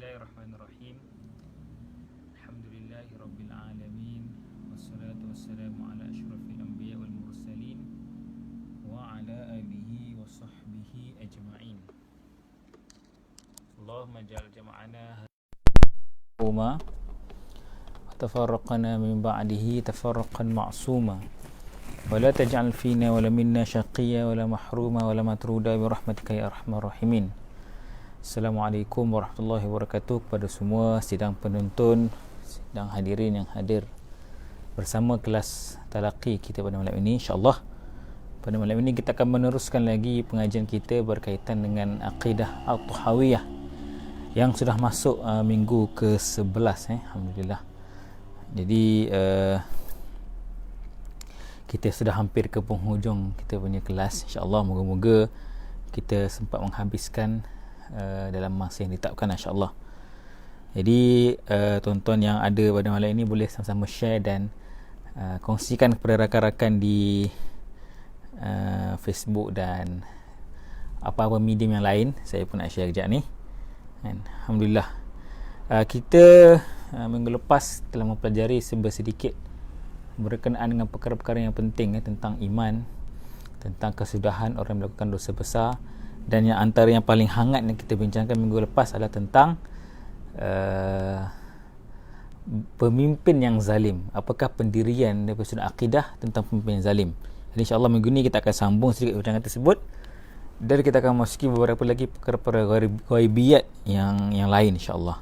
Bismillahirrahmanirrahim. Alhamdulillahi rabbil alamin. Wassalatu wassalamu ala asyrafil anbiya wal mursalin wa ala alihi wa sahbihi ajma'in. Allahumma ja'al jama'ana huma wa tafarraqana min ba'dihi tafarraqan ma'suma wa la taj'al fina wa la minna syaqiyya wa la mahruma wa la matruda bi rahmatika ya arhamar rahimin. Assalamualaikum warahmatullahi wabarakatuh kepada semua sidang penonton, sidang hadirin yang hadir bersama kelas talaqi kita pada malam ini. InsyaAllah pada malam ini kita akan meneruskan lagi pengajian kita berkaitan dengan Aqidah At-Tahawiyah yang sudah masuk minggu ke-11. Alhamdulillah. Jadi kita sudah hampir ke penghujung kita punya kelas. InsyaAllah moga-moga kita sempat menghabiskan dalam masa yang ditetapkan, insyaAllah. Jadi tuan-tuan yang ada pada malam ini boleh sama-sama share dan kongsikan kepada rakan-rakan di Facebook dan apa-apa medium yang lain. Saya pun nak share kejap ni. Alhamdulillah. Kita minggu lepas telah mempelajari sedikit berkenaan dengan perkara-perkara yang penting tentang iman, tentang kesudahan orang melakukan dosa besar. Dan yang antara yang paling hangat yang kita bincangkan minggu lepas adalah tentang pemimpin yang zalim. Apakah pendirian daripada sudut akidah tentang pemimpin yang zalim. Jadi insyaAllah minggu ni kita akan sambung sedikit bincangan tersebut, dan kita akan masuki beberapa lagi perkara-perkara ghaibiyat yang lain, insyaAllah.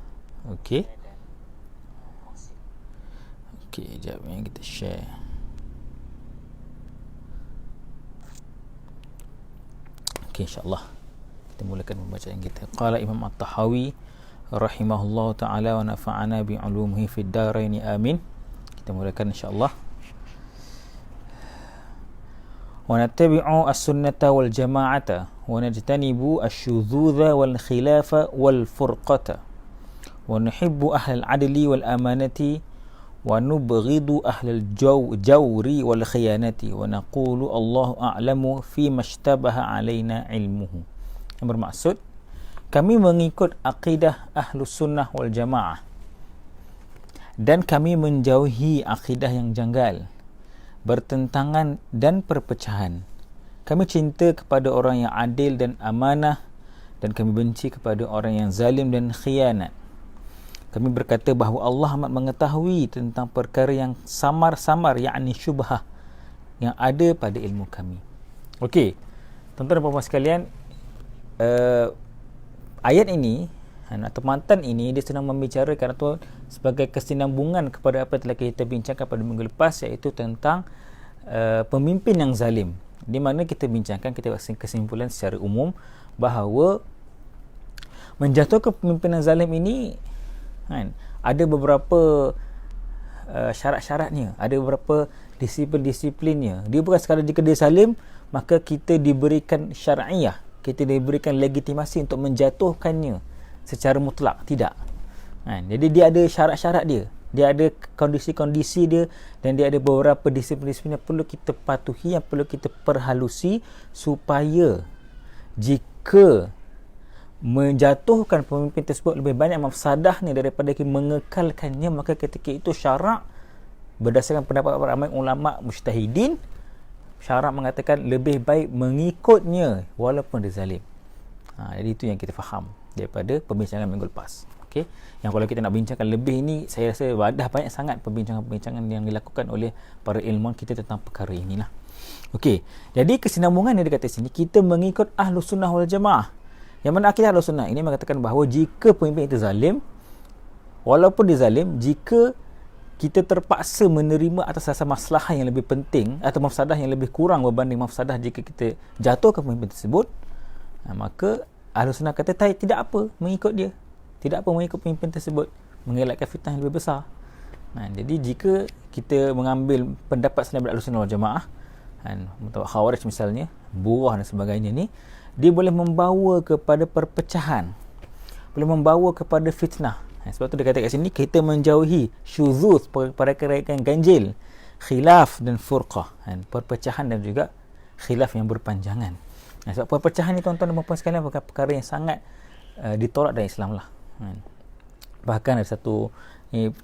Okey, sekejap yang kita share. InsyaAllah kita mulakan pembacaan kita. Qala Imam At-Tahawi rahimahullah ta'ala wa nafa'ana bi'ulumihi fid daraini amin. Kita mulakan insyaAllah. Wa nattabi'u as-sunnata wal jama'ata wa najtanibu asy-syudzuza wal khilafa wal furqata wa nuhibbu ahlal adli wal amanati wa nubghidu ahlal jawri wal khiyanati wa naqulu Allahu a'lamu fi mashtabaha alaina ilmuhu. Yang bermaksud kami mengikut akidah Ahlus Sunnah wal Jamaah dan kami menjauhi akidah yang janggal, bertentangan dan perpecahan. Kami cinta kepada orang yang adil dan amanah, dan kami benci kepada orang yang zalim dan khianat. Kami berkata bahawa Allah amat mengetahui tentang perkara yang samar-samar, yakni syubhah yang ada pada ilmu kami. Okey, tuan-tuan dan puan-puan sekalian, ayat ini atau mantan ini dia sedang membicarakan atau sebagai kesinambungan kepada apa yang telah kita bincangkan pada minggu lepas, iaitu tentang pemimpin yang zalim, di mana kita bincangkan, kita buat kesimpulan secara umum bahawa menjatuhkan pemimpin yang zalim ini ada beberapa syarat-syaratnya, ada beberapa disiplin-disiplinnya. Dia bukan sekadar jika dia zalim maka kita diberikan syar'iyah, kita diberikan legitimasi untuk menjatuhkannya secara mutlak, tidak. Jadi dia ada syarat-syarat dia ada kondisi-kondisi dia, dan dia ada beberapa disiplin-disiplin yang perlu kita patuhi, yang perlu kita perhalusi, supaya jika menjatuhkan pemimpin tersebut lebih banyak mafsadahnya daripada mengekalkannya, maka ketika itu syarak berdasarkan pendapat ramai ulama mujtahidin, syarak mengatakan lebih baik mengikutnya walaupun dia zalim. Jadi itu yang kita faham daripada pembincangan minggu lepas. Okey, yang kalau kita nak bincangkan lebih ini, saya rasa dah banyak sangat perbincangan-perbincangan yang dilakukan oleh para ilmuwan kita tentang perkara inilah. Okey, jadi kesinambungan yang dikata sini, kita mengikut Ahlus Sunnah wal Jamaah. Yang mana akidah Ahlus Sunnah ini mengatakan bahawa jika pemimpin itu zalim, walaupun dia zalim, jika kita terpaksa menerima atas dasar maslahah yang lebih penting atau mafsadah yang lebih kurang berbanding mafsadah jika kita jatuhkan pemimpin tersebut, maka Ahlus Sunnah kata tidak apa mengikut dia, tidak apa mengikut pemimpin tersebut, mengelakkan fitnah yang lebih besar. Jadi jika kita mengambil pendapat selain Ahlus Sunnah wal Jamaah, Khawarij misalnya, Buah dan sebagainya ni, dia boleh membawa kepada perpecahan, boleh membawa kepada fitnah. Sebab tu dia kata kat sini, kita menjauhi syuzuz, perkara yang ganjil, khilaf dan furqah, perpecahan dan juga khilaf yang berpanjangan. Sebab perpecahan ni tuan-tuan dan puan-puan sekalian perkara yang sangat ditolak dari Islam lah. Bahkan ada satu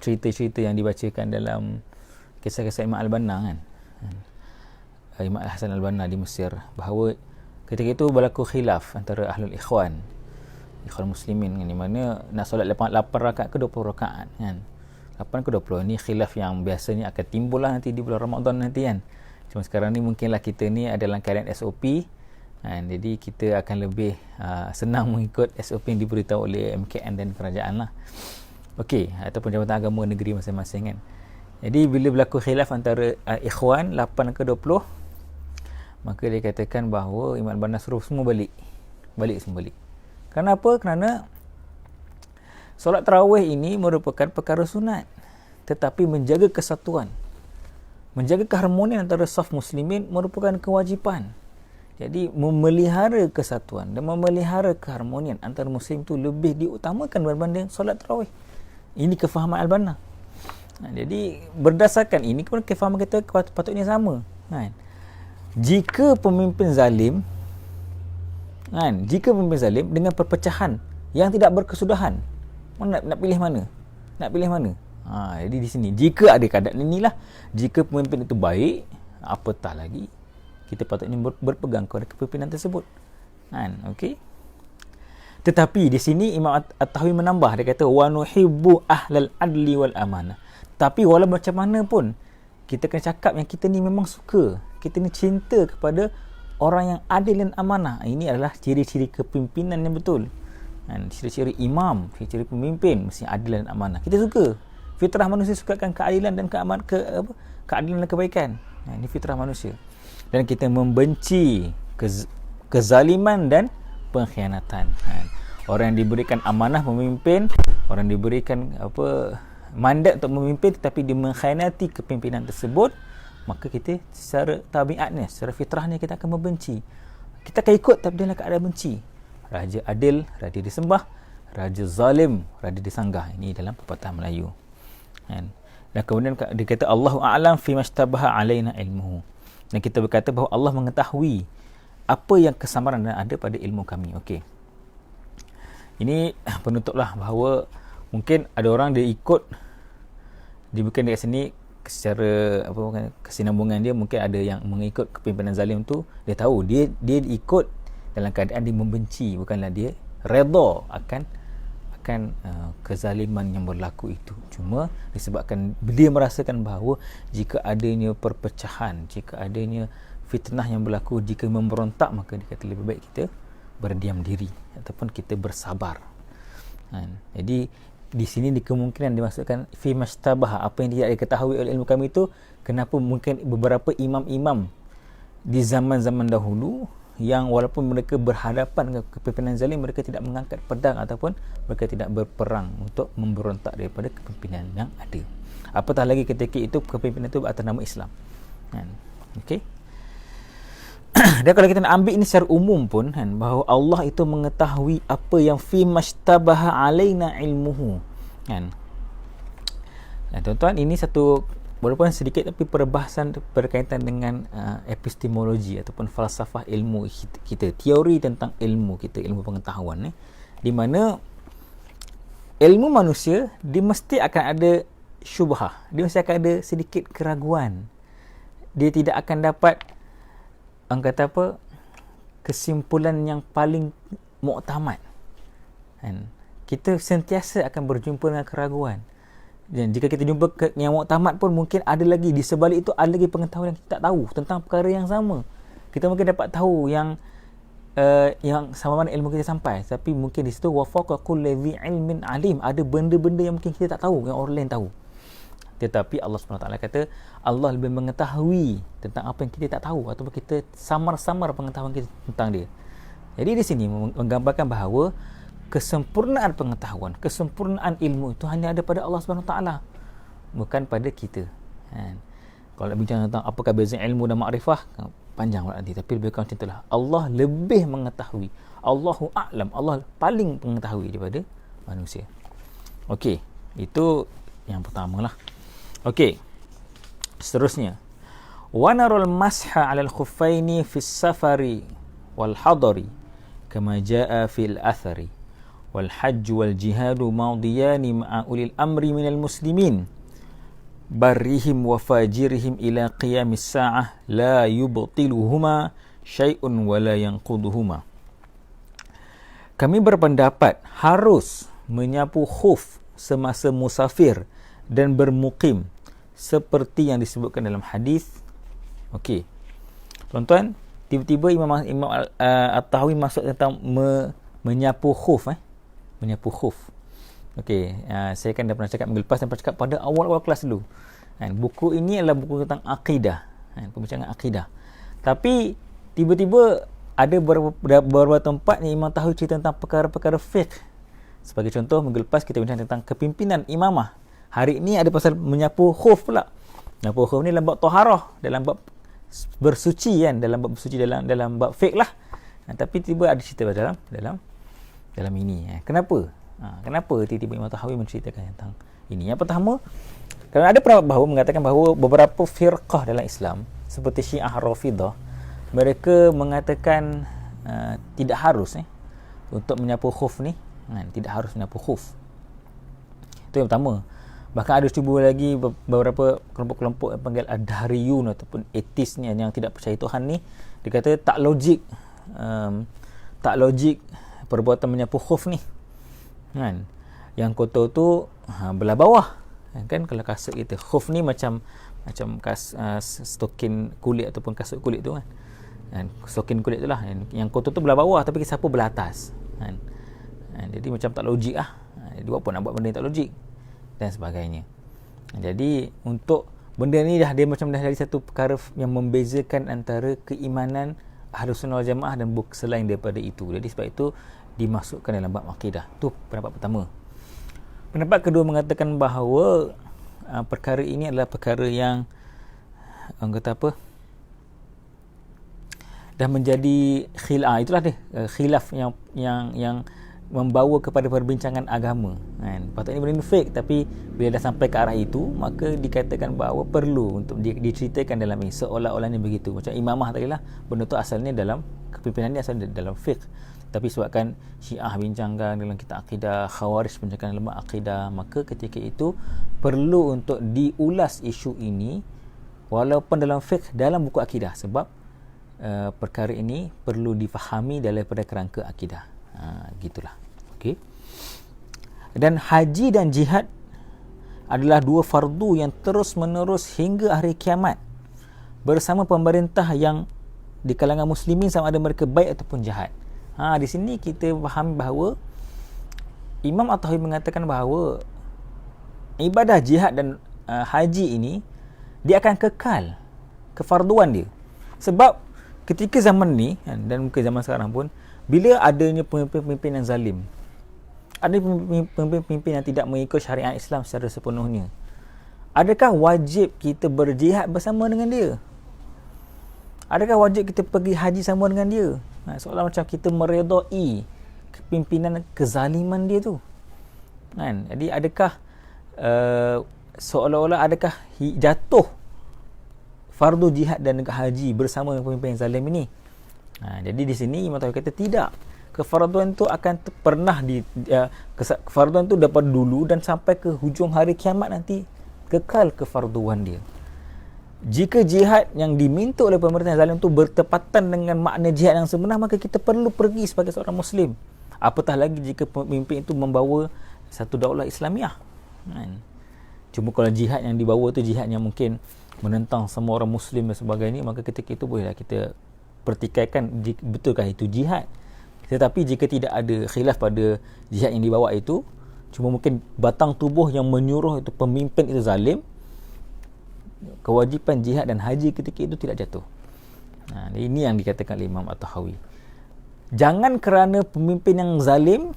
cerita-cerita yang dibacakan dalam kisah-kisah Imam Al-Banna kan. Imam Hasan Al-Banna di Mesir, bahawa ketika itu berlaku khilaf antara ahlul ikhwan muslimin kan, di mana nak solat 8 rakaat ke 20 rakaat kan. 8 ke 20 ni khilaf yang biasanya akan timbul lah nanti di bulan Ramadan nanti kan. Cuma sekarang ni mungkinlah kita ni adalah keadaan SOP kan, jadi kita akan lebih senang mengikut SOP yang diberitahu oleh MKN dan kerajaan lah. Okey, ataupun Jabatan Agama negeri masing-masing kan. Jadi bila berlaku khilaf antara ikhwan 8 ke 20, maka dia katakan bahawa Imam Al-Banna suruh semua balik. Kenapa? Kerana solat tarawih ini merupakan perkara sunat, tetapi menjaga kesatuan, menjaga keharmonian antara saf muslimin merupakan kewajipan. Jadi memelihara kesatuan dan memelihara keharmonian antara muslim itu lebih diutamakan berbanding solat tarawih. Ini kefahaman Al-Banna. Jadi berdasarkan ini, kefahaman kita patutnya sama kan. Jika pemimpin zalim dengan perpecahan yang tidak berkesudahan, nak pilih mana? Jadi di sini, jika ada keadaan inilah, jika pemimpin itu baik, apatah lagi kita patutnya berpegang kepada kepimpinan tersebut kan. Okey. Tetapi di sini Imam At-Tahawi menambah, dia kata wa nuhibbu ahlal adli wal amanah. Tapi walau macam mana pun, kita kena cakap yang kita ni memang suka, kita ni cinta kepada orang yang adil dan amanah. Ini adalah ciri-ciri kepimpinan yang betul. Dan ciri-ciri imam, ciri-ciri pemimpin mesti adil dan amanah. Kita suka. Fitrah manusia sukakan keadilan dan keadilan dan kebaikan. Ini fitrah manusia. Dan kita membenci kezaliman dan pengkhianatan. Orang yang diberikan amanah memimpin, orang yang diberikan mandat untuk memimpin tetapi dia mengkhianati kepimpinan tersebut, maka kita secara tabiatnya, secara fitrahnya kita akan membenci. Kita akan ikut tapi dalam keadaan benci. Raja adil, raja disembah; raja zalim, raja disanggah. Ini dalam pepatah Melayu. Dan kemudian dia kata Allahu a'lam fi mashtabaha alaina ilmuhu. Dan kita berkata bahawa Allah mengetahui apa yang kesamaran dan ada pada ilmu kami. Okey. Ini penutuplah bahawa mungkin ada orang dia ikut, dia bukan dekat sini secara kesinambungan dia, mungkin ada yang mengikut kepimpinan zalim tu, dia tahu dia ikut dalam keadaan dia membenci, bukanlah dia redha akan kezaliman yang berlaku itu. Cuma disebabkan dia merasakan bahawa jika adanya perpecahan, jika adanya fitnah yang berlaku, jika memberontak, maka dia kata lebih baik kita berdiam diri ataupun kita bersabar. Jadi di sini di kemungkinan dimaksudkan fi mastabah, apa yang tidak diketahui oleh ilmu kami itu. Kenapa mungkin beberapa imam-imam di zaman-zaman dahulu yang walaupun mereka berhadapan dengan kepimpinan zalim, mereka tidak mengangkat pedang ataupun mereka tidak berperang untuk memberontak daripada kepimpinan yang ada. Apatah lagi ketika itu kepimpinan itu atas nama Islam. Okey. Dan kalau kita nak ambil ini secara umum pun kan, bahawa Allah itu mengetahui apa yang fi mashtabaha alaina ilmuhu kan. Dan tuan-tuan, ini satu walaupun sedikit tapi perbahasan berkaitan dengan epistemologi ataupun falsafah ilmu kita, teori tentang ilmu kita, ilmu pengetahuan di mana ilmu manusia dia mesti akan ada syubhah, dia mesti akan ada sedikit keraguan. Dia tidak akan dapat kesimpulan yang paling muktamad kan. Kita sentiasa akan berjumpa dengan keraguan, dan jika kita jumpa yang muktamad pun, mungkin ada lagi di sebalik itu ada lagi pengetahuan yang kita tak tahu tentang perkara yang sama. Kita mungkin dapat tahu yang sama mana ilmu kita sampai, tapi mungkin di situ wa faqa kulli dhi ilmin alim, ada benda-benda yang mungkin kita tak tahu, yang orang lain tahu. Tetapi Allah SWT kata Allah lebih mengetahui tentang apa yang kita tak tahu, ataupun kita samar-samar pengetahuan kita tentang dia. Jadi di sini menggambarkan bahawa kesempurnaan pengetahuan, kesempurnaan ilmu itu hanya ada pada Allah SWT, bukan pada kita. Kalau nak bincang tentang apakah beza ilmu dan makrifah, panjang nanti, tapi lebih kurang contohlah Allah lebih mengetahui, Allahu a'lam, Allah paling mengetahui daripada manusia. Okey, itu yang pertama lah. Okey, seterusnya, wa narul masha 'ala al-khuffaini fi as-safari wal hadari kama jaa fil athari wal hajj wal jihadu madiyani ma'a ulil amri minal muslimin barrihim wa fajirihim ila qiyamis sa'ah la yubtiluhuma syai'un wa la yanquduhuma. Kami berpendapat harus menyapu khuf semasa musafir dan bermukim seperti yang disebutkan dalam hadis. Okey. Tuan-tuan, tiba-tiba Imam At-Tahawi masuk tentang menyapu khuf menyapu khuf. Okey, saya kan dah pernah cakap minggu lepas dan pernah cakap pada awal-awal kelas dulu. Buku ini adalah buku tentang akidah, pembincangan akidah. Tapi tiba-tiba ada beberapa tempat yang Imam Tahawi cerita tentang perkara-perkara fiqh. Sebagai contoh, minggu lepas kita bincang tentang kepimpinan imamah. Hari ini ada pasal menyapu khuf pula. Menyapu khuf ni dalam bab taharah, dalam bab bersuci kan, dalam bab bersuci dalam bab fiqh lah. Tapi tiba ada cerita dalam ini. Kenapa? Kenapa tiba-tiba Imam Tahawi menceritakan tentang ini? Yang pertama, kerana ada pendapat bahawa mengatakan bahawa beberapa firqah dalam Islam seperti Syiah Rafidah, mereka mengatakan tidak harus untuk menyapu khuf ni, tidak harus menyapu khuf. Itu yang pertama. Bahkan ada cuba lagi beberapa kelompok-kelompok yang panggil ad-dahriyun ataupun ateis ni yang tidak percaya Tuhan ni, dia kata tak logik perbuatan menyapu khuf ni. Yang kotor tu belah bawah. Kan kalau kasut kita, khuf ni macam stokin kulit ataupun kasut kulit tu kan. Stokin kulit tu lah. Yang kotor tu belah bawah tapi sapu belah atas. Jadi macam tak logik lah. Jadi buat apa nak buat benda yang tak logik dan sebagainya. Jadi untuk benda ni dia macam dah dari satu perkara yang membezakan antara keimanan Ahlus Sunnah wal Jamaah dan selain daripada itu. Jadi sebab itu dimasukkan dalam bab akidah. Tu pendapat pertama. Pendapat kedua mengatakan bahawa perkara ini adalah perkara yang orang kata apa, dah menjadi khilaf yang membawa kepada perbincangan agama kan. Patutnya benda ni fake, tapi bila dah sampai ke arah itu, maka dikatakan bahawa perlu untuk diceritakan dalam ini seolah-olahnya begitu. Macam imamah tadi lah, benda tu asalnya dalam kepimpinan dia asalnya dalam fiqh, tapi sebabkan Syiah bincangkan dalam kitab akidah, Khawarij bincangkan dalam akidah, maka ketika itu perlu untuk diulas isu ini walaupun dalam fiqh, dalam buku akidah, sebab perkara ini perlu difahami daripada kerangka akidah. Gitulah. Okey. Dan haji dan jihad adalah dua fardu yang terus menerus hingga hari kiamat bersama pemerintah yang di kalangan muslimin, sama ada mereka baik ataupun jahat. Di sini kita fahami bahawa Imam At-Tahawi mengatakan bahawa ibadah jihad dan haji ini dia akan kekal kefarduan dia. Sebab ketika zaman ni dan mungkin zaman sekarang pun, bila adanya pemimpin-pemimpin yang zalim, ada pemimpin-pemimpin yang tidak mengikut syariat Islam secara sepenuhnya, adakah wajib kita berjihad bersama dengan dia? Adakah wajib kita pergi haji sama dengan dia? Seolah macam kita meredai kepimpinan kezaliman dia tu kan. Jadi adakah seolah-olah adakah jatuh fardu jihad dan haji bersama dengan pemimpin yang zalim ini? Jadi di sini Imam Tahawi kata tidak. Kefarduan tu akan pernah kefarduan tu dapat dulu dan sampai ke hujung hari kiamat nanti kekal kefarduan dia. Jika jihad yang diminta oleh pemerintah zalim tu bertepatan dengan makna jihad yang sebenar, maka kita perlu pergi sebagai seorang muslim. Apatah lagi jika pemimpin itu membawa satu daulah Islamiah. Cuma kalau jihad yang dibawa tu jihad yang mungkin menentang semua orang muslim dan sebagainya, maka ketika itu bolehlah kita pertikaikan betulkah itu jihad. Tetapi jika tidak ada khilaf pada jihad yang dibawa itu, cuma mungkin batang tubuh yang menyuruh itu pemimpin itu zalim, kewajipan jihad dan haji ketika itu tidak jatuh. Ini yang dikatakan oleh Imam At-Tahawi. Jangan kerana pemimpin yang zalim,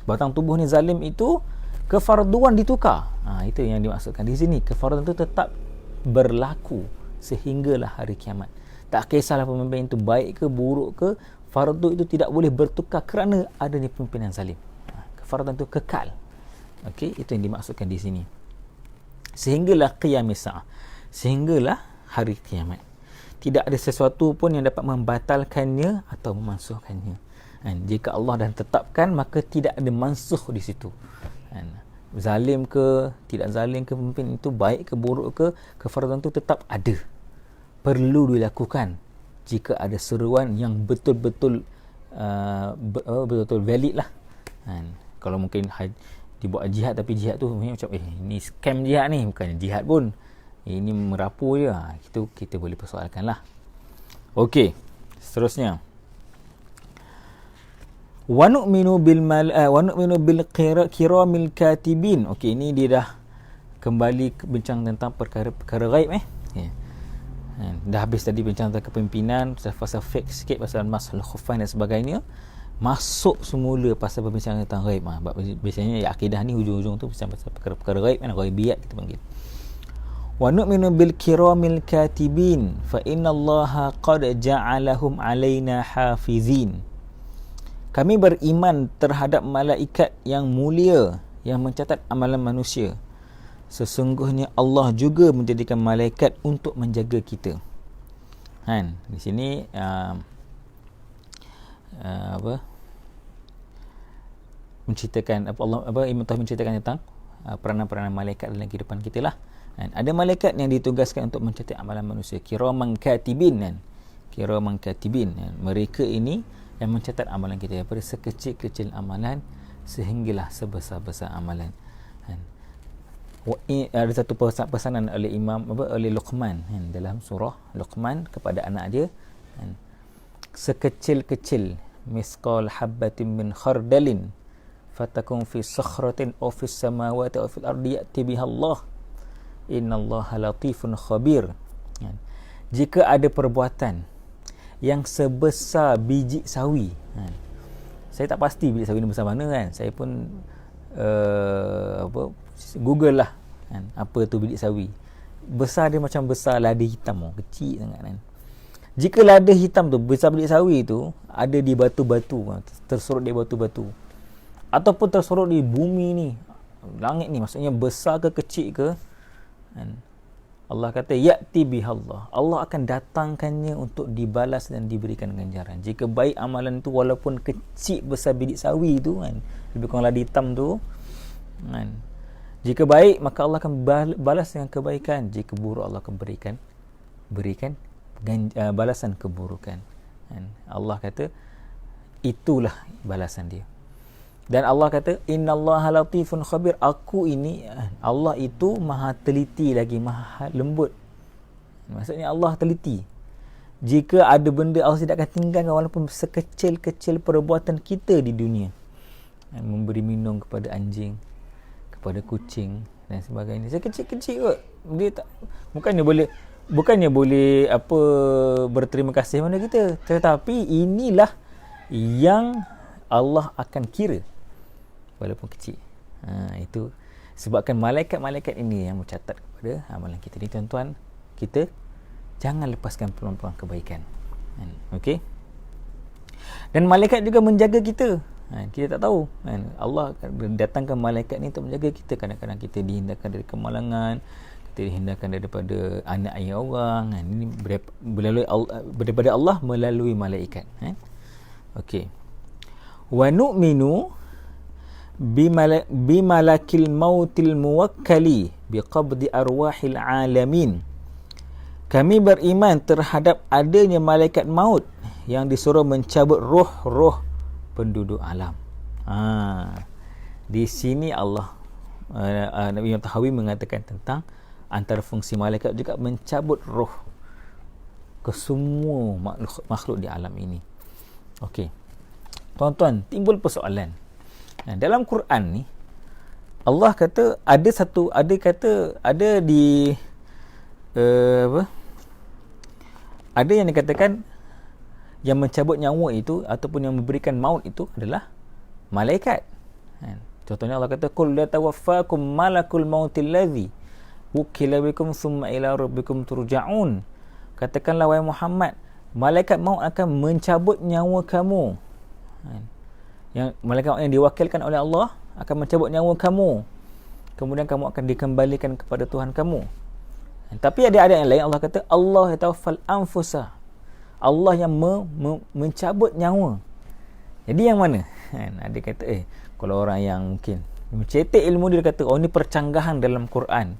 batang tubuh ni zalim itu, kefarduan ditukar. Itu yang dimaksudkan di sini. Kefarduan itu tetap berlaku sehinggalah hari kiamat. Tak kisahlah pemimpin itu baik ke buruk ke, fardu itu tidak boleh bertukar kerana adanya pemimpin yang zalim. Kefarduan itu kekal. Okey, itu yang dimaksudkan di sini. Sehinggalah qiyamis sa'ah, sehinggalah hari kiamat. Tidak ada sesuatu pun yang dapat membatalkannya atau memansuhkannya. Jika Allah dah tetapkan, maka tidak ada mansuh di situ. Zalim ke tidak zalim ke pemimpin itu, baik ke buruk ke, kefarduan itu tetap ada, perlu dilakukan jika ada seruan yang betul-betul betul-betul valid lah. Kalau mungkin dibuat jihad, tapi jihad tu macam ini scam jihad ni, bukan jihad pun, ini merapu je, itu kita boleh persoalkan lah. Okey, seterusnya, wa nu'minu bil kiramil katibin. Okey, ini dia dah kembali bincang tentang perkara ghaib dah habis tadi bincang tentang kepimpinan, pasal fake sikit pasal masal khufain dan sebagainya, masuk semula pasal perbincangan tentang ghaib. Biasanya akidah ni hujung-hujung tu pasal perkara ghaib, ghaibiyat kita panggil. Wa nu'minu bil kiramil katibin fa innallaha qad ja'alahum alaina hafizin. Kami beriman terhadap malaikat yang mulia yang mencatat amalan manusia. Sesungguhnya Allah juga menjadikan malaikat untuk menjaga kita. Di sini menceritakan Ibn Taymiyah menceritakan tentang peranan-peranan malaikat dalam kehidupan kita lah. Ada malaikat yang ditugaskan untuk mencatat amalan manusia, kiraman katibin. Kiraman katibin, mereka ini yang mencatat amalan kita, daripada sekecil-kecil amalan sehinggalah sebesar-besar amalan. Ada satu pesanan oleh Luqman dalam surah Luqman kepada anak dia, sekecil-kecil misqal habbatin min khardalin fatakun fi sakhratin aw fis samawati aw fil ardi ya'ti biha Allah innallaha latifun khabir. Jika ada perbuatan yang sebesar biji sawi, saya tak pasti biji sawi ni besar mana kan, saya pun Google lah apa tu biji sawi. Besar dia macam besar lada hitam, kecil sangat kan. Jika lada hitam tu besar biji sawi tu ada di batu-batu, tersorot di batu-batu ataupun tersorot di bumi ni, langit ni, maksudnya besar ke kecil ke, Allah kata ya'ti bihallah, Allah akan datangkannya untuk dibalas dan diberikan ganjaran. Jika baik amalan tu walaupun kecil besar biji sawi tu lebih kurang lada hitam tu jika baik maka Allah akan balas dengan kebaikan, jika buruk Allah akan berikan balasan keburukan. Allah kata itulah balasan dia. Dan Allah kata innallaha latifun khabir, aku ini, Allah itu maha teliti lagi maha lembut. Maksudnya Allah teliti. Jika ada benda Allah tidak akan tinggalkan walaupun sekecil-kecil perbuatan kita di dunia, memberi minum kepada anjing, kepada kucing dan sebagainya, sekecil-kecil kot. Dia tak, bukannya boleh apa berterima kasih mana kita, tetapi inilah yang Allah akan kira walaupun kecil. Itu sebabkan malaikat-malaikat ini yang mencatat kepada amalan kita ni. Tuan-tuan, kita jangan lepaskan peluang-peluang kebaikan. Okey. Dan malaikat juga menjaga kita. Kita tak tahu Allah datangkan malaikat ni untuk menjaga kita. Kadang-kadang kita dihindarkan dari kemalangan, kita dihindarkan daripada anak ayah orang. Ini daripada Allah melalui malaikat. Okey. Wa nu'minu bimalakil mautil muwakkali biqabdi arwahil alamin. Kami beriman terhadap adanya malaikat maut yang disuruh mencabut roh-roh penduduk alam. Di sini Allah Nabi Tahawi mengatakan tentang antara fungsi malaikat juga mencabut roh ke semua makhluk di alam ini. Okey. Tuan-tuan, timbul persoalan. Dalam Quran ni Allah kata ada di ada yang dikatakan yang mencabut nyawa itu ataupun yang memberikan maut itu adalah malaikat. Contohnya Allah kata qul la tawaffakum malakul mautil ladzi wukila bikum thumma ila rabbikum turja'un. Katakanlah wahai Muhammad, malaikat maut akan mencabut nyawa kamu. Yang malaikat yang diwakilkan oleh Allah akan mencabut nyawa kamu, kemudian kamu akan dikembalikan kepada Tuhan kamu. Tapi ada ayat yang lain Allah kata Allah yatawaffal anfusa, Allah yang mencabut nyawa. Jadi yang mana? Kan? Ada kata kalau orang yang mungkin mencetek ilmu dia kata ni percanggahan dalam Quran.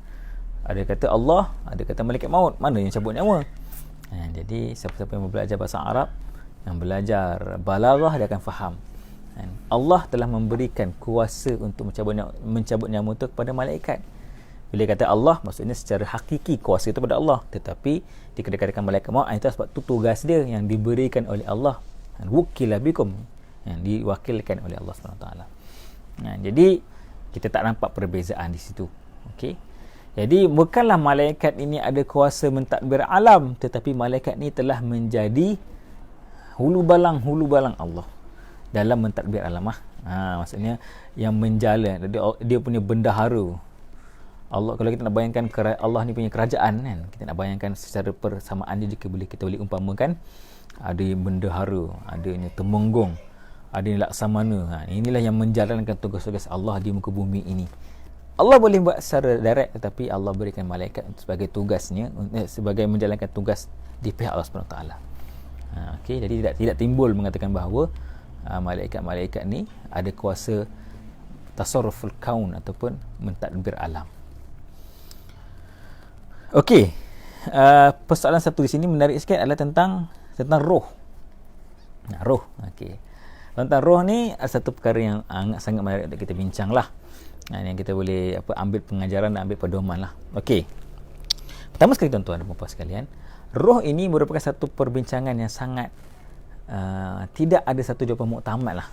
Ada kata Allah, ada kata malaikat maut. Mana yang cabut nyawa? Jadi siapa-siapa yang belajar bahasa Arab, yang belajar balaghah, dia akan faham. Allah telah memberikan kuasa untuk mencabut nyawa itu kepada malaikat. Bila kata Allah, maksudnya secara hakiki kuasa itu pada Allah. Tetapi dikatakan malaikat maut, itu sebab itu tugas dia yang diberikan oleh Allah. Wukila bikum, yang diwakilkan oleh Allah SWT. Jadi kita tak nampak perbezaan di situ. Okey. Jadi bukanlah malaikat ini ada kuasa mentadbir alam, tetapi malaikat ini telah menjadi hulu balang Allah dalam mentadbir alam. Maksudnya yang menjala, dia punya bendahara. Allah, kalau kita nak bayangkan Allah ni punya kerajaan kan, kita nak bayangkan secara persamaan dia jika kita boleh umpamakan ada bendahara, adanya temenggung, ada laksamana. Inilah yang menjalankan tugas-tugas Allah di muka bumi ini. Allah boleh buat secara direct, tetapi Allah berikan malaikat sebagai tugasnya, sebagai menjalankan tugas di pihak Allah SWT. Okey, jadi tidak timbul mengatakan bahawa malaikat-malaikat ni ada kuasa tasarruful kaun ataupun mentadbir alam. Okey, persoalan satu di sini menarik sikit adalah tentang roh. Roh. Okey. Tentang roh ni satu perkara yang sangat menarik untuk kita bincang lah. Yang kita boleh ambil pengajaran dan ambil pedoman lah. Okey. Pertama sekali tuan-tuan dan puan-puan sekalian, roh ini merupakan satu perbincangan yang sangat tidak ada satu jawapan muktamad lah.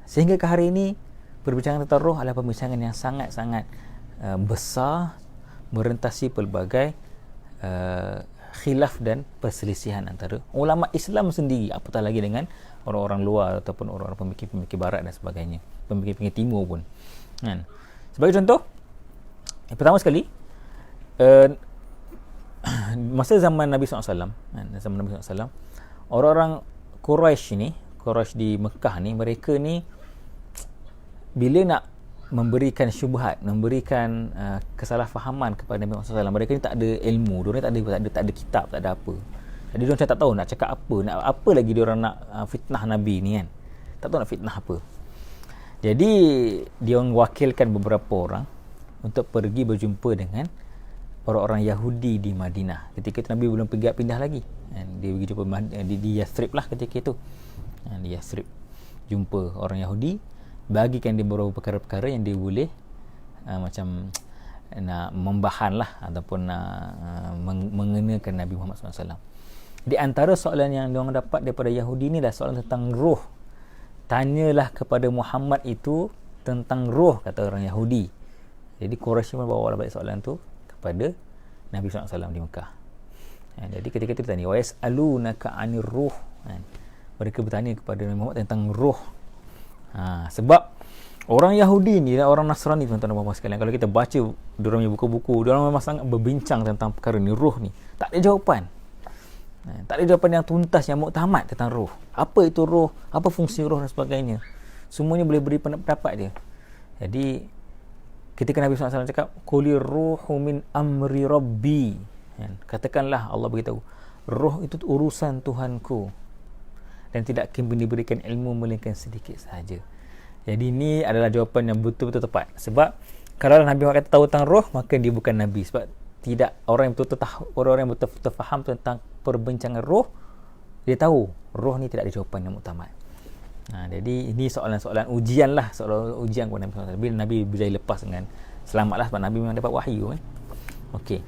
Sehingga ke hari ini perbincangan tentang roh adalah perbincangan yang sangat-sangat besar, merentasi pelbagai khilaf dan perselisihan antara ulama Islam sendiri, apatah lagi dengan orang-orang luar ataupun orang-orang pemikir-pemikir barat dan sebagainya, pemikir-pemikir timur pun kan. Sebagai contoh, pertama sekali masa zaman Nabi SAW kan, zaman Nabi SAW, orang-orang Quraisy di Mekah ni, mereka ni bila nak memberikan syubhat, memberikan kesalahfahaman kepada Nabi Muhammad SAW, mereka ni tak ada ilmu, diorang tak ada kitab, tak ada apa. Jadi diorang tak tahu nak cakap apa, nak apa lagi diorang nak fitnah Nabi ni kan. Tak tahu nak fitnah apa. Jadi diorang wakilkan beberapa orang untuk pergi berjumpa dengan orang-orang Yahudi di Madinah. Ketika itu Nabi belum pindah lagi. Dia pergi jumpa di Yathrib lah ketika itu. Di Yathrib jumpa orang Yahudi, bagikan dia beberapa perkara-perkara yang dia boleh macam nak membahan lah ataupun mengenakan Nabi Muhammad SAW. Di antara soalan yang diorang dapat daripada Yahudi ni adalah soalan tentang roh. Tanyalah kepada Muhammad itu tentang roh, kata orang Yahudi. Jadi Quraisy pun bawa balik soalan tu kepada Nabi SAW di Mekah. Jadi ketika itu ditanya, wa yas'alunaka 'anir ruh. Mereka bertanya kepada Nabi Muhammad tentang roh. Sebab orang Yahudi ni dan orang Nasrani, tuan-tuan dan puan-puan sekalian, kalau kita baca diorang punya buku-buku, diorang memang sangat berbincang tentang perkara ni, roh ni. Tak ada jawapan. Tak ada jawapan yang tuntas, yang muktamad tentang roh. Apa itu roh? Apa fungsi roh dan sebagainya? Semuanya boleh beri pendapat dia. Jadi ketika Nabi SAW cakap, qulir ruhu min amri rabbi, katakanlah, Allah beritahu, roh itu urusan Tuhanku dan tidak akan diberikan ilmu melainkan sedikit sahaja. Jadi ini adalah jawapan yang betul-betul tepat. Sebab kalau Nabi kata tahu tentang roh, maka dia bukan Nabi. Sebab tidak, orang yang betul-betul tahu, orang yang betul-betul faham tentang perbincangan roh, dia tahu roh ni tidak ada jawapan yang muktamad. Jadi ini soalan-soalan ujian lah, soalan ujian kepada Nabi SAW. Bila Nabi berjaya lepas dengan selamatlah, sebab Nabi memang dapat wahyu kan. Okey,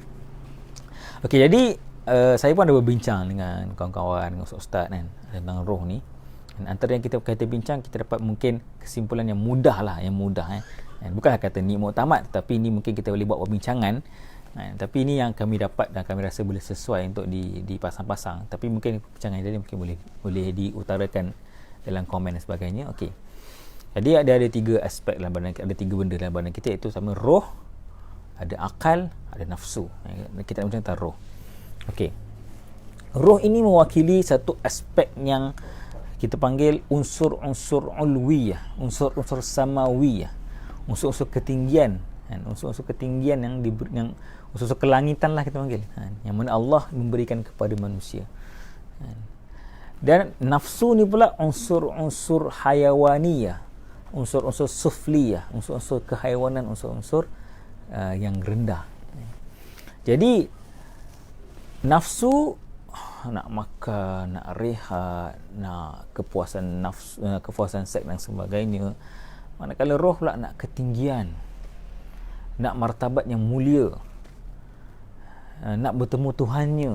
jadi saya pun ada berbincang dengan kawan-kawan, dengan ustaz kan, tentang roh ni. Dan antara yang kita bincang, kita dapat mungkin kesimpulan yang mudah lah, bukanlah kata ni muktamad, tetapi ni mungkin kita boleh buat perbincangan. Tapi ini yang kami dapat dan kami rasa boleh sesuai untuk dipasang-pasang. Tapi mungkin perbincangan tadi mungkin boleh diutarakan dalam komen dan sebagainya. Okey. Jadi ada tiga aspek dalam badan, ada tiga benda dalam badan kita, iaitu sama roh, ada akal, ada nafsu. Kita nak bincang tentang roh. Okey. Roh ini mewakili satu aspek yang kita panggil unsur-unsur ulwiyah, unsur-unsur samawiyah, unsur-unsur ketinggian, unsur-unsur ketinggian yang unsur-unsur kelangitan lah kita panggil, yang mana Allah memberikan kepada manusia. Dan nafsu ni pula unsur-unsur hayawaniyah, unsur-unsur sufliyah, unsur-unsur kehaiwanan, unsur-unsur yang rendah. Jadi nafsu nak makan, nak rehat, nak kepuasan nafsu, kepuasan seks dan sebagainya. Manakala roh pula nak ketinggian, nak martabat yang mulia, nak bertemu Tuhannya.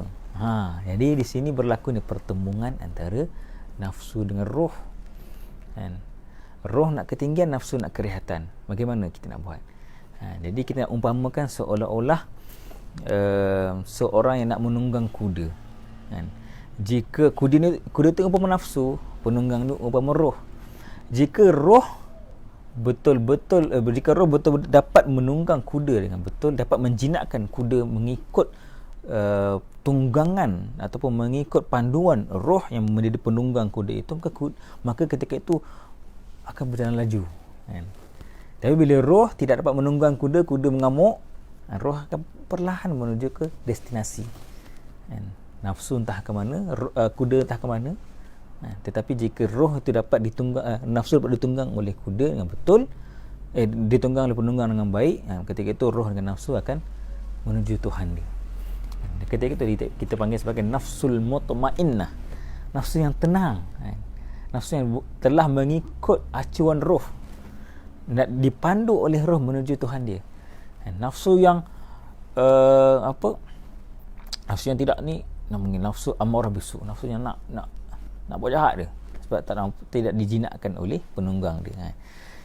Jadi di sini berlaku ni pertemuan antara nafsu dengan roh. Kan? Roh nak ketinggian, nafsu nak kerehatan. Bagaimana kita nak buat? Jadi kita nak umpamakan seolah-olah seorang yang nak menunggang kuda. Kan? Jika kuda tu umpama nafsu, penunggang tu umpama roh. Jika roh betul-betul dapat menunggang kuda dengan betul, dapat menjinakkan kuda mengikut tunggangan ataupun mengikut panduan roh yang menjadi penunggang kuda itu, maka ketika itu akan berjalan laju. Kan? Tapi bila roh tidak dapat menunggang kuda, kuda mengamuk, roh akan perlahan menuju ke destinasi. Kan? Nafsu entah ke mana, kuda entah ke mana. Tetapi jika roh itu dapat ditunggang, nafsu dapat ditunggang oleh kuda dengan betul, ditunggang oleh penunggang dengan baik, ketika itu roh dengan nafsu akan menuju Tuhan dia. Ketika itu kita panggil sebagai nafsul mutmainnah, nafsu yang tenang, nafsu yang telah mengikut acuan roh, dipandu oleh roh menuju Tuhan dia. Nafsu yang nafsu yang tidak ni namanya nafsu amarah bisu, nafsu yang nak buat jahat dia sebab tidak dijinakkan oleh penunggang dia.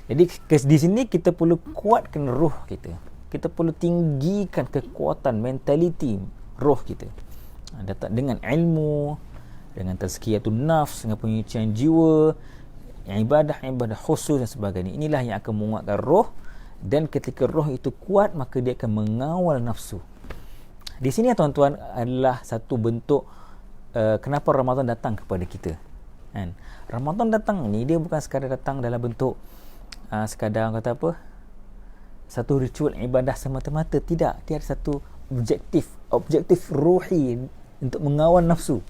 Jadi di sini kita perlu kuatkan roh kita. Kita perlu tinggikan kekuatan mentaliti roh kita. Datang dengan ilmu, dengan tazkiyatun nafs, dengan penyucian jiwa, ibadah khusus dan sebagainya. Inilah yang akan menguatkan roh, dan ketika roh itu kuat, maka dia akan mengawal nafsu. Di sini tuan-tuan adalah satu bentuk kenapa Ramadan datang kepada kita. Kan? Ramadan datang ni dia bukan sekadar datang dalam bentuk sekadar kata apa? Satu ritual ibadah semata-mata, tidak. Dia ada satu objektif ruhi untuk mengawal nafsu.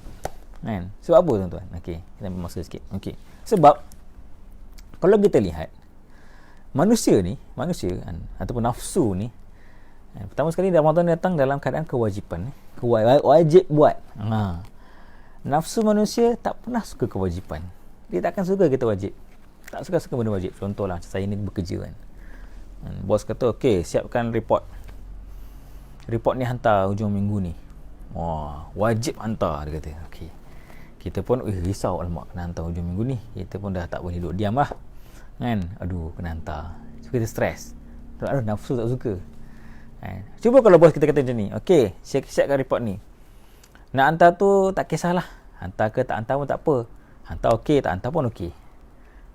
Kan? Sebab apa tuan-tuan? Okey, kita ambil masa sikit. Okey. Sebab kalau kita lihat manusia kan, ataupun nafsu ni, pertama sekali Ramadan datang dalam keadaan kewajipan. Wajib buat. Nafsu manusia tak pernah suka kewajipan. Dia takkan suka kita wajib. Tak suka benda wajib. Contohlah, saya ni bekerja kan. Bos kata, okey, siapkan report ni hantar hujung minggu ni. Wajib hantar, dia kata. Okey. Kita pun risau, alamak, kena hantar hujung minggu ni. Kita pun dah tak boleh duduk diam lah. Kan? Aduh, kena hantar. So, kita stres. Nafsu tak suka. Cuba kalau bos kita kata macam ni, okey, siapkan report ni. Nak hantar tu tak kisahlah. Hantar ke tak hantar pun tak apa. Hantar okey, tak hantar pun okey.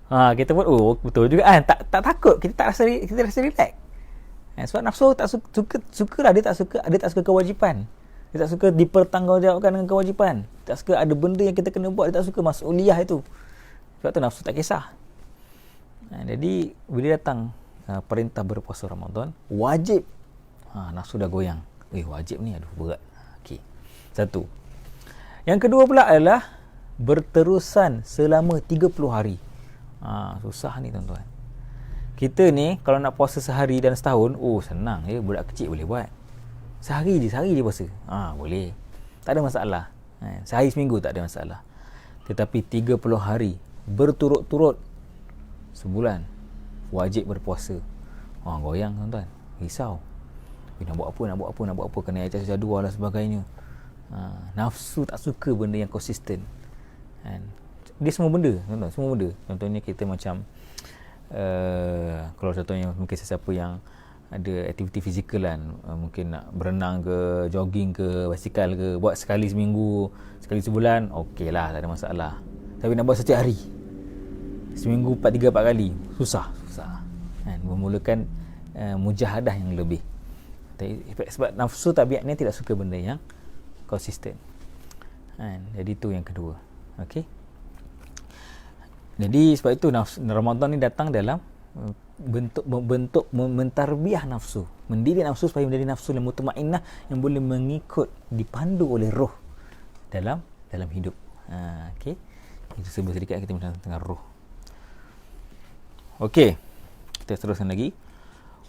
Kita pun betul juga kan. Tak takut, kita rasa relax. Sebab nafsu tak sukalah, dia tak suka kewajipan. Dia tak suka dipertanggungjawabkan dengan kewajipan. Dia tak suka ada benda yang kita kena buat, dia tak suka mas'uliyah itu. Sebab tu nafsu tak kisah. Jadi bila datang perintah berpuasa Ramadan, wajib, nafsu dah goyang. Wajib ni aduh berat. Okey. Satu. Yang kedua pula adalah berterusan selama 30 hari. Susah ni tuan-tuan. Kita ni kalau nak puasa sehari dan setahun, senang je, budak kecil boleh buat. Sehari je puasa. Boleh. Tak ada masalah. Sehari seminggu tak ada masalah. Tetapi 30 hari berturut-turut sebulan wajib berpuasa. Goyang tuan-tuan. Risau. Nak buat apa, kena ajak jadual dan sebagainya. Nafsu tak suka benda yang konsisten. Dia semua benda, tuan-tuan, semua benda. Contohnya kita macam kalau contohnya mungkin sesiapa yang ada aktiviti fizikal kan, mungkin nak berenang ke, jogging ke, basikal ke, buat sekali seminggu, sekali sebulan, okey lah, tak ada masalah. Tapi nak buat setiap hari, seminggu 3-4 kali, susah kan? Memulakan mujahadah yang lebih. Sebab nafsu tabiatnya tidak suka benda yang konsisten kan? Jadi itu yang kedua. Okey. Jadi sebab itu Ramadan ni datang dalam bentuk mentarbiah nafsu, mendidik nafsu supaya menjadi nafsu yang mutmainnah, yang boleh mengikut, dipandu oleh roh dalam hidup. Okey. Kita sebut sedikit, kita bincang tentang roh. Okey, kita teruskan lagi.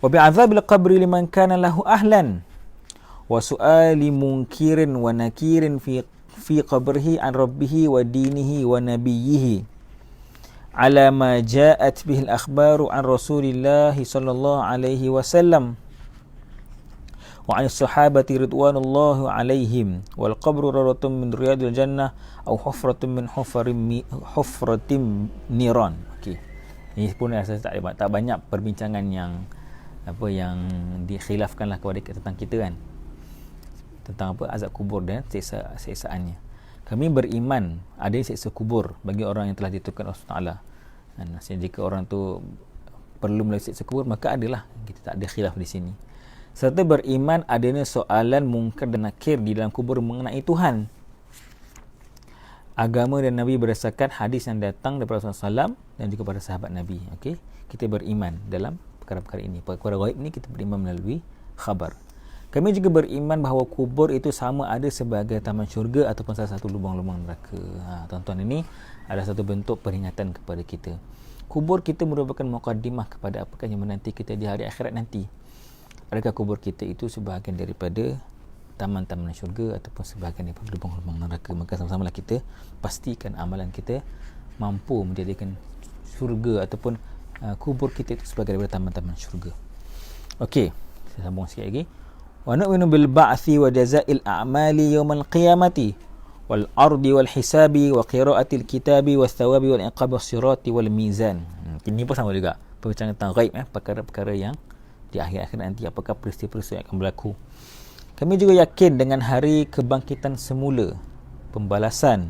Wa bi'adzabil qabri liman kana lahu ahlan wa su'ali munkirin wa nakirin fi qabrihi an rabbihi wa dinihi wa nabiyhi ala ma ja'at bihi al-akhbaru an Rasulillah sallallahu alaihi wasallam wa 'an as-sahabati ridwanullahi 'alaihim wal qabru rawdatun min riyadil jannah aw hufratun min hufratin niran. Okey. Ini pun rasa tak banyak perbincangan yang dikhilafkanlah kepada tentang kita kan. Tentang azab kubur dan siksaannya. Kami beriman ada siksa kubur bagi orang yang telah ditentukan Allah Taala. Dan jika orang tu perlu melalui siksa kubur, maka adalah, kita tak ada khilaf di sini. Serta beriman adanya soalan mungkar dan nakir di dalam kubur mengenai Tuhan. Agama dan Nabi berdasarkan hadis yang datang daripada Rasulullah SAW dan juga para sahabat Nabi. Okey, kita beriman dalam perkara-perkara ini. Perkara gaib ni kita beriman melalui khabar. Kami juga beriman bahawa kubur itu sama ada sebagai taman syurga ataupun salah satu lubang-lubang neraka. Tuan-tuan, ini adalah satu bentuk peringatan kepada kita. Kubur kita merupakan mukaddimah kepada apakah yang menanti kita di hari akhirat nanti. Adakah kubur kita itu sebahagian daripada taman-taman syurga ataupun sebahagian daripada lubang-lubang neraka? Maka sama-samalah kita pastikan amalan kita mampu menjadikan syurga ataupun kubur kita itu sebagai daripada taman-taman syurga. Okey, saya sambung sikit lagi. Wa nu'minu bil ba'thi wa jazaa'il a'mali yawmal qiyamati wal ardi wal hisabi wa qira'atil kitabi was thawabi wal iqabi was sirati wal mizan. Ini pun sama juga perbincangan tentang ghaib, perkara-perkara yang di akhir-akhir nanti, apakah peristiwa-peristiwa yang akan berlaku. Kami juga yakin dengan hari kebangkitan semula, pembalasan,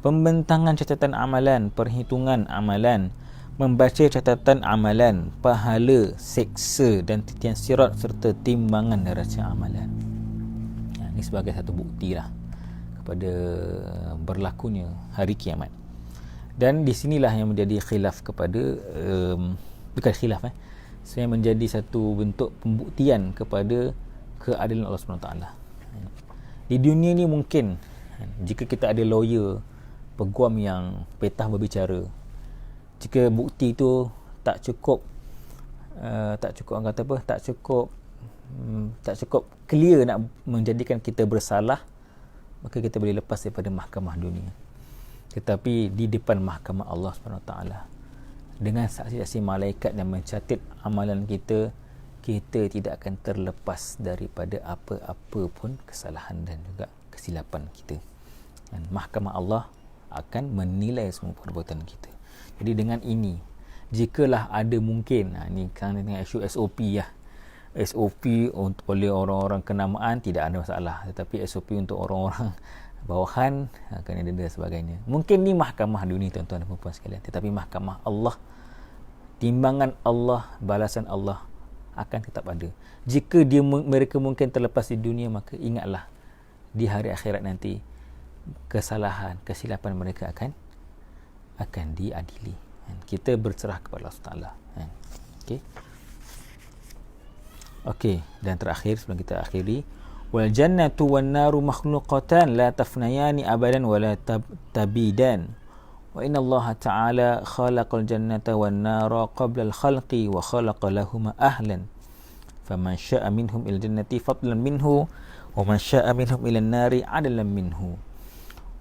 pembentangan catatan amalan, perhitungan amalan, membaca catatan amalan, pahala, seksa dan titian sirat serta timbangan neraca amalan. Ini sebagai satu bukti lah kepada berlakunya hari kiamat. Dan di sinilah yang menjadi khilaf kepada bukan khilaf sebenarnya menjadi satu bentuk pembuktian kepada keadilan Allah SWT. Di dunia ni mungkin jika kita ada lawyer, peguam yang petah berbicara, jika bukti itu tak cukup orang kata apa, tak cukup clear nak menjadikan kita bersalah, maka kita boleh lepas daripada mahkamah dunia. Tetapi di depan mahkamah Allah SWT dengan saksi-saksi malaikat yang mencatat amalan kita, kita tidak akan terlepas daripada apa-apa pun kesalahan dan juga kesilapan kita. Dan mahkamah Allah akan menilai semua perbuatan kita. Jadi dengan ini, jikalah ada mungkin, ni kan dengan isu SOP SOP untuk oleh orang-orang kenamaan tidak ada masalah, tetapi SOP untuk orang-orang bawahan kena denda dan sebagainya. Mungkin ni mahkamah dunia, tuan-tuan dan puan-puan sekalian, tetapi mahkamah Allah, timbangan Allah, balasan Allah akan tetap ada. Jika mereka mungkin terlepas di dunia, maka ingatlah di hari akhirat nanti kesalahan, kesilapan mereka akan diadili. Kita berserah kepada Allah Taala. Okey, dan terakhir sebelum kita akhiri, wal jannatu wan naru makhluqatan la tafnayani abadan wa la tabidan. Wa inna Allah Ta'ala khalaqal jannata wan nara qabla al-khalqi wa khalaqa lahuma ahlan. Faman syaa'a minhum ila jannati fadlan minhu wa man syaa'a minhum ila an-nari 'adlan minhu.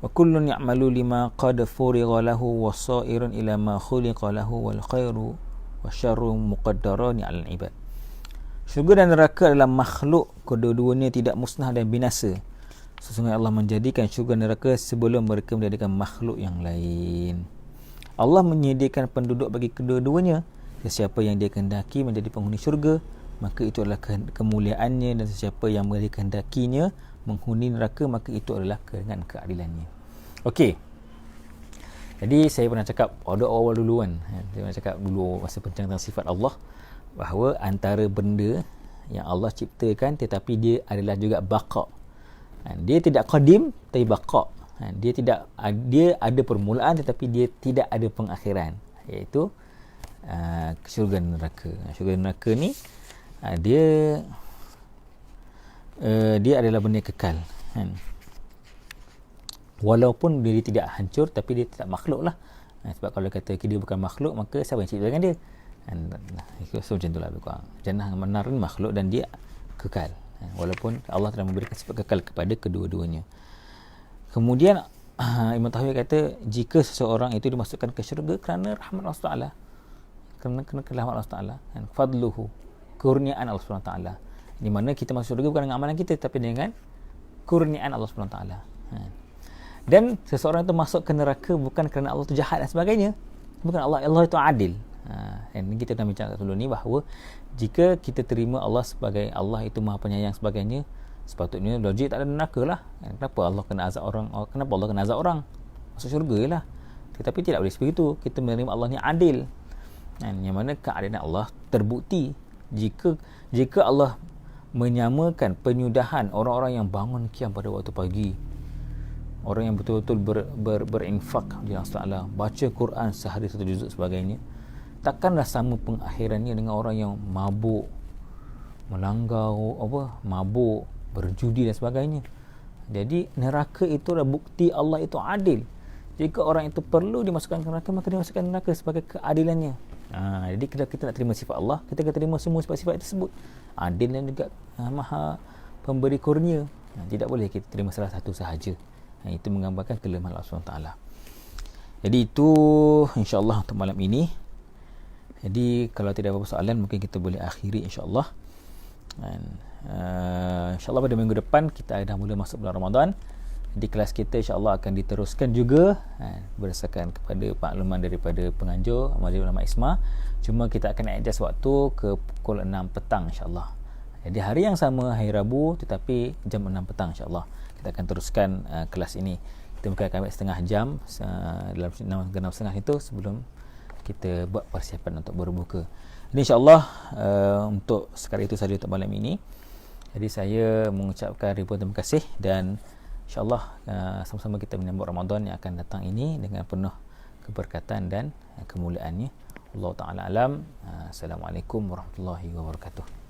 Wa kullun ya'malu lima qad furigha lahu wa sa'irun ila ma khuliqa lahu wal khairu wasyarru muqaddarani 'alal 'ibad. Syurga dan neraka adalah makhluk, kedua-duanya tidak musnah dan binasa. Sesungguhnya Allah menjadikan syurga dan neraka sebelum mereka menjadikan makhluk yang lain. Allah menyediakan penduduk bagi kedua-duanya. Sesiapa yang dia kehendaki menjadi penghuni syurga, maka itu adalah kemuliaannya, dan sesiapa yang dia kehendakinya menghuni neraka, maka itu adalah dengan keadilannya. Okey. Jadi saya pernah cakap awal dulu kan. Saya pernah cakap dulu masa pencerahan tentang sifat Allah, bahawa antara benda yang Allah ciptakan tetapi dia adalah juga baqa. Dia tidak qadim tapi baqa. Dia ada permulaan tetapi dia tidak ada pengakhiran, iaitu syurga dan neraka. Syurga dan neraka ni dia adalah benda kekal. Walaupun dia tidak hancur, tapi dia tidak makhluk lah. Sebab kalau kata dia bukan makhluk, maka siapa yang ciptakan dia? So macam itulah lebih kurang. Jannah dan nar ni makhluk dan dia kekal. Walaupun Allah telah memberikan sifat kekal kepada kedua-duanya. Kemudian Imam Tahawi kata, jika seseorang itu dimasukkan ke syurga kerana rahmat Allah Taala, kerana rahmat Allah Taala, fadluhu, kurniaan Allah Subhanahu Taala, di mana kita masuk syurga bukan dengan amalan kita, tapi dengan kurniaan Allah Subhanahu Taala. Dan seseorang itu masuk ke neraka bukan kerana Allah itu jahat dan sebagainya, bukan. Allah itu adil. Dan kita dah bincang dulu ni bahawa jika kita terima Allah sebagai Allah itu Maha Penyayang sebagainya, sepatutnya logik tak ada neraka lah. Kenapa Allah kena azab orang? Kenapa Allah kena azab orang? Masuk syurga lah. Tetapi tidak boleh seperti itu. Kita menerima Allah ni adil. Yang mana keadilan Allah terbukti jika Allah menyamakan penyudahan orang-orang yang bangun qiyam pada waktu pagi, orang yang betul-betul berinfak di Allah Taala, baca Quran sehari 1 juzuk sebagainya, takkanlah sama pengakhirannya dengan orang yang mabuk, melanggar mabuk, berjudi dan sebagainya. Jadi neraka itu adalah bukti Allah itu adil. Jika orang itu perlu dimasukkan ke neraka, maka dimasukkan ke neraka sebagai keadilannya. Jadi kita nak terima sifat Allah, kita kena terima semua sifat-sifat tersebut. Adil dan juga Maha Pemberi kurnia. Tidak boleh kita terima salah satu sahaja. Itu menggambarkan kelemahan Allah SWT. Jadi itu insya-Allah untuk malam ini. Jadi kalau tidak ada soalan, mungkin kita boleh akhiri insya-Allah. Dan insya-Allah pada minggu depan kita dah mula masuk bulan Ramadan. Di kelas kita insya-Allah akan diteruskan juga berdasarkan kepada makluman daripada penganjur Majlis Ulama Isma. Cuma kita akan adjust waktu ke pukul 6 petang insya-Allah. Jadi hari yang sama, hari Rabu, tetapi jam 6 petang insya-Allah kita akan teruskan kelas ini. Kita mungkin akan ambil setengah jam dalam 6.30 itu sebelum kita buat persiapan untuk berbuka. Jadi insya-Allah untuk sekali itu sahaja untuk malam ini. Jadi saya mengucapkan ribuan terima kasih dan insya-Allah sama-sama kita menyambut Ramadan yang akan datang ini dengan penuh keberkatan dan kemuliaannya. Allah Taala alam. Assalamualaikum warahmatullahi wabarakatuh.